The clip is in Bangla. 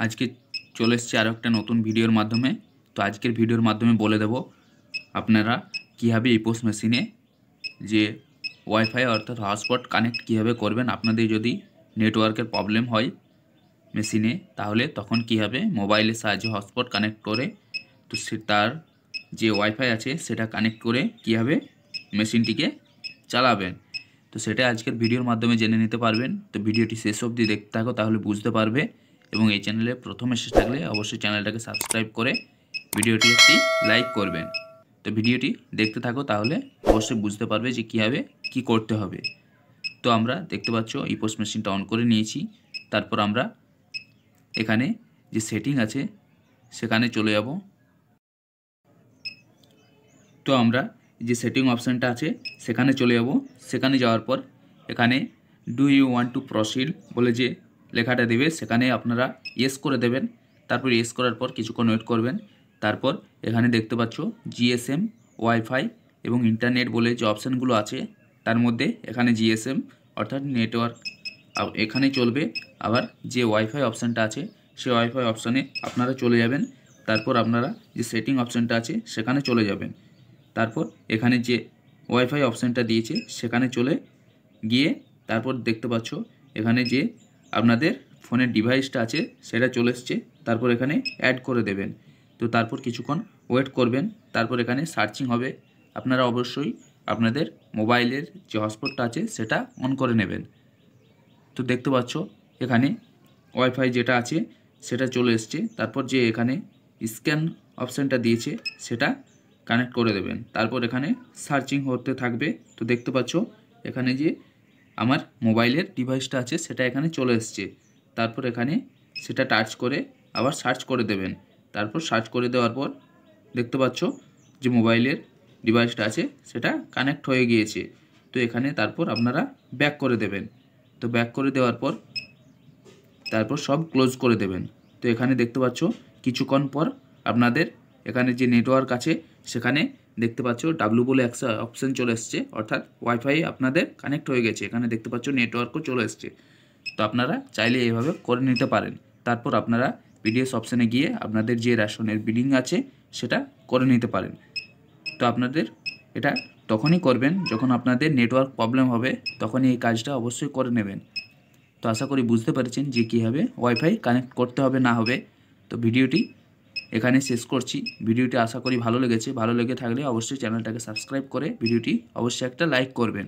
আজকে চলে এসেছি আরও একটা নতুন ভিডিওর মাধ্যমে। তো আজকের ভিডিওর মাধ্যমে বলে দেব আপনারা কীভাবে এই পোস্ট মেশিনে যে ওয়াইফাই অর্থাৎ হটস্পট কানেক্ট কীভাবে করবেন। আপনাদের যদি নেটওয়ার্কের প্রবলেম হয় মেশিনে, তাহলে তখন কীভাবে মোবাইলের সাহায্যে হটস্পট কানেক্ট করে তো তার যে ওয়াইফাই আছে সেটা কানেক্ট করে কীভাবে মেশিনটিকে চালাবেন, তো সেটা আজকের ভিডিওর মাধ্যমে জেনে নিতে পারবেন। তো ভিডিওটি শেষ অবধি দেখতে থাকো, তাহলে বুঝতে পারবে। এবং এই চ্যানেলে প্রথম এসে থাকলে অবশ্যই চ্যানেলটাকে সাবস্ক্রাইব করে ভিডিওটি একটি লাইক করবেন। তো ভিডিওটি দেখতে থাকো, তাহলে অবশ্যই বুঝতে পারবে যে কীভাবে কী করতে হবে। তো আমরা দেখতে পাচ্ছ এই পোস্ট মেশিনটা অন করে নিয়েছি। তারপর আমরা এখানে যে সেটিং আছে সেখানে চলে যাব। তো আমরা যে সেটিং অপশানটা আছে সেখানে চলে যাব। সেখানে যাওয়ার পর এখানে do you want to proceed বলে যে লেখাটা দেবে সেখানে আপনারা ইয়েস করে দেবেন। তারপর ইয়েস করার পর কিছুক্ষণ ওয়েট করবেন। তারপর এখানে দেখতে পাচ্ছ জিএসএম, ওয়াইফাই এবং ইন্টারনেট বলে যে অপশানগুলো আছে তার মধ্যে এখানে জিএসএম অর্থাৎ নেটওয়ার্ক এখানে চলবে। আবার যে ওয়াইফাই অপশানটা আছে সেই ওয়াইফাই অপশানে আপনারা চলে যাবেন। তারপর আপনারা যে সেটিং অপশানটা আছে সেখানে চলে যাবেন। তারপর এখানে যে ওয়াইফাই অপশানটা দিয়েছে সেখানে চলে গিয়ে তারপর দেখতে পাচ্ছ এখানে যে আপনাদের ফোনের ডিভাইসটা আছে সেটা চলে এসছে। তারপর এখানে অ্যাড করে দেবেন। তো তারপর কিছুক্ষণ ওয়েট করবেন। তারপর এখানে সার্চিং হবে। আপনারা অবশ্যই আপনাদের মোবাইলের যে হটস্পটটা আছে সেটা অন করে নেবেন। তো দেখতে পাচ্ছ এখানে ওয়াইফাই যেটা আছে সেটা চলে এসছে। তারপর যে এখানে স্ক্যান অপশানটা দিয়েছে সেটা কানেক্ট করে দেবেন। তারপর এখানে সার্চিং হতে থাকবে। তো দেখতে পাচ্ছ এখানে যে আমার মোবাইলের ডিভাইসটা আছে সেটা এখানে চলে এসছে। তারপর এখানে সেটা টাচ করে আবার সার্চ করে দেবেন। তারপর সার্চ করে দেওয়ার পর দেখতে পাচ্ছ যে মোবাইলের ডিভাইসটা আছে সেটা কানেক্ট হয়ে গিয়েছে। তো এখানে তারপর আপনারা ব্যাক করে দেবেন। তো ব্যাক করে দেওয়ার পর তারপর সব ক্লোজ করে দেবেন। তো এখানে দেখতে পাচ্ছ কিছুক্ষণ পর আপনাদের এখানে যে নেটওয়ার্ক আছে সেখানে দেখতে পাচ্ছ ডাব্লু বলে একটা অপশান চলে এসছে, অর্থাৎ ওয়াইফাই আপনাদের কানেক্ট হয়ে গেছে। এখানে দেখতে পাচ্ছ নেটওয়ার্কও চলে এসছে। তো আপনারা চাইলে এইভাবে করে নিতে পারেন। তারপর আপনারা পিডিএস অপশানে গিয়ে আপনাদের যে রেশনের বিলিং আছে সেটা করে নিতে পারেন। তো আপনাদের এটা তখনই করবেন যখন আপনাদের নেটওয়ার্ক প্রবলেম হবে, তখনই এই কাজটা অবশ্যই করে নেবেন। তো আশা করি বুঝতে পেরেছেন যে কীভাবে ওয়াইফাই কানেক্ট করতে হবে না হবে। তো ভিডিওটি এখানে শেষ করছি। ভিডিওটি আশা করি ভালো লেগেছে। ভালো লেগে থাকলে অবশ্যই চ্যানেলটাকে সাবস্ক্রাইব করে ভিডিওটি অবশ্যই একটা লাইক করবেন।